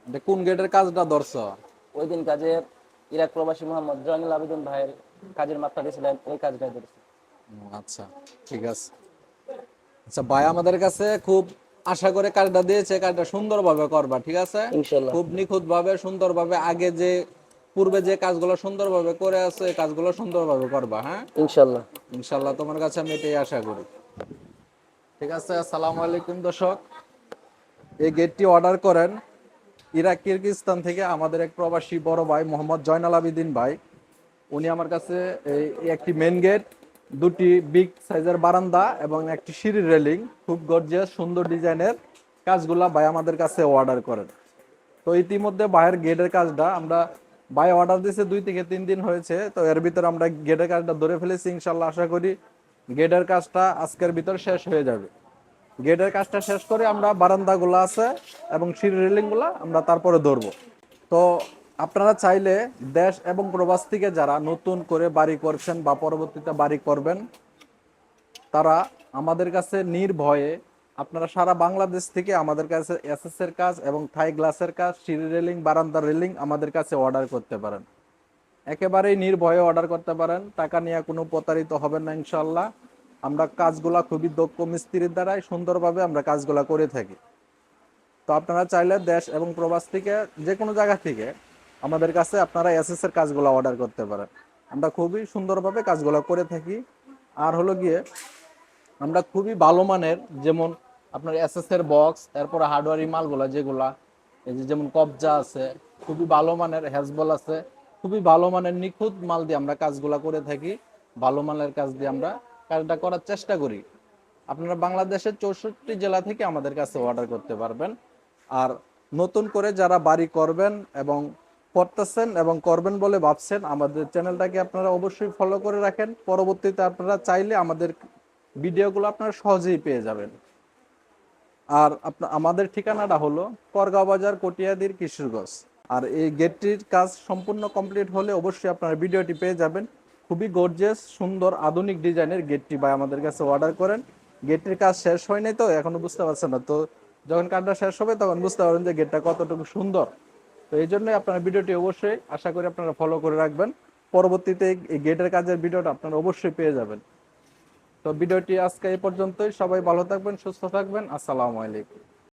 এটা কোন গেটের কাজটা ধরছো? ওই দিন কাজে ইরাক প্রবাসী মোহাম্মদ জয়নুল আবেদিন ভাইয়ের কাজের মাত্রা দিয়েছিলেন, ওই কাজটা ধরেছি। আচ্ছা, ঠিক আছে। আচ্ছা ভাই, আমাদের কাছে খুব আশা করে কাজটা দিয়েছে, কাজটা সুন্দরভাবে করবা, ঠিক আছে? ইনশাল্লাহ। খুব নিখুঁত ভাবে সুন্দরভাবে, আগে যে পূর্বে যে কাজগুলো সুন্দরভাবে করে আছে এই কাজগুলো সুন্দরভাবে করবা, হ্যাঁ? ইনশাল্লাহ। ইনশাল্লাহ, তোমার কাছে আমি এটাই আশা করি। ঠিক আছে, আসসালামু আলাইকুম দর্শক। এই গেটটি অর্ডার করেন ইরাক কিরগিজস্তান থেকে আমাদের এক প্রবাসী বড় ভাই মোহাম্মদ জয়নাল আবেদিন ভাই। উনি আমার কাছে এই একটি মেন গেট, দুটি বিগ সাইজের বারান্দা এবং একটি সিঁড়ির রেলিং, খুব গর্জিয়াস সুন্দর ডিজাইনের কাজগুলা ভাই আমাদের কাছে অর্ডার করেন। তো ইতিমধ্যে ভাইয়ের গেটের কাজটা আমরা, ভাই অর্ডার দিয়েছে 2 থেকে 3 দিন হয়েছে, তো এর ভিতরে আমরা গেটের কাজটা ধরে ফেলেছি। ইনশাল্লাহ আশা করি গেটের কাজটা আজকের ভিতর শেষ হয়ে যাবে। গেটের কাজটা শেষ করে আমরা বারান্দাগুলো আছে এবং সিঁড়ি রেলিং গুলা আমরা তারপরে ধরবো। তো আপনারা চাইলে দেশ এবং প্রবাস থেকে যারা নতুন করে বাড়ি করছেন বা পরবর্তীতে বাড়ি করবেন, তারা আমাদের কাছে নির্ভয়ে, আপনারা সারা বাংলাদেশ থেকে আমাদের কাছে এসএস এর কাজ এবং থাই গ্লাসের কাজ, সিঁড়ি রেলিং, বারান্দা রেলিং আমাদের কাছে অর্ডার করতে পারেন। একেবারেই নির্ভয়ে অর্ডার করতে পারেন, টাকা নিয়ে কোনো প্রতারিত হবেন না ইনশাল্লাহ। আমরা কাজগুলা খুবই দক্ষ মিস্ত্রির দ্বারাই সুন্দরভাবে আমরা কাজগুলা করে থাকি। তো আপনারা চাইলে দেশ এবং প্রবাস থেকে যে কোনো জায়গা থেকে আমাদের কাছে আপনারা এসএস এর কাজগুলো অর্ডার করতে পারেন। আমরা খুবই সুন্দরভাবে কাজগুলো করে থাকি। আর হলো গিয়ে আমরা খুবই ভালো মানের, যেমন আপনার এসএস এর বক্স, এরপর হার্ডওয়ারি মালগুলা যেগুলা, এই যে যেমন কবজা আছে, খুবই ভালো মানের হ্যাজবল আছে, খুবই ভালো মানের নিখুঁত মাল দিয়ে আমরা কাজগুলা করে থাকি। ভালো মানের কাজ দিয়ে আমরা কাজটা করার চেষ্টা করি। আপনারা বাংলাদেশের 64 জেলা থেকে আমাদের কাছে অর্ডার করতে পারবেন। আর নতুন করে যারা বাড়ি করবেন এবং করতেছেন এবং করবেন বলে ভাবছেন, আমাদের চ্যানেলটাকে আপনারা অবশ্যই ফলো করে রাখেন। পরবর্তীতে আপনারা চাইলে আমাদের ভিডিওগুলো আপনারা সহজেই পেয়ে যাবেন। আর আমাদের ঠিকানাটা হলো করগাঁও বাজার, কটিয়াদীর, কিশোরগঞ্জ। আর এই গেটটির কাজ সম্পূর্ণ কমপ্লিট হলে অবশ্যই আপনারা ভিডিওটি পেয়ে যাবেন। খুবই গর্জিয়াস সুন্দর আধুনিক ডিজাইনের গেটটি ভাই আমাদের কাছে অর্ডার করেন। গেটটির কাজ শেষ হয়নি, তো এখনো বুঝতে পারছেন না, তো যখন কাজটা শেষ হবে তখন বুঝতে পারবেন যে গেটটা কতটুকু সুন্দর। তো এই জন্যই আপনারা ভিডিওটি অবশ্যই আশা করি আপনারা ফলো করে রাখবেন। পরবর্তীতে এই গেটের কাজের ভিডিওটা আপনারা অবশ্যই পেয়ে যাবেন। তো ভিডিওটি আজকে এই পর্যন্তই। সবাই ভালো থাকবেন, সুস্থ থাকবেন। আসসালামু আলাইকুম।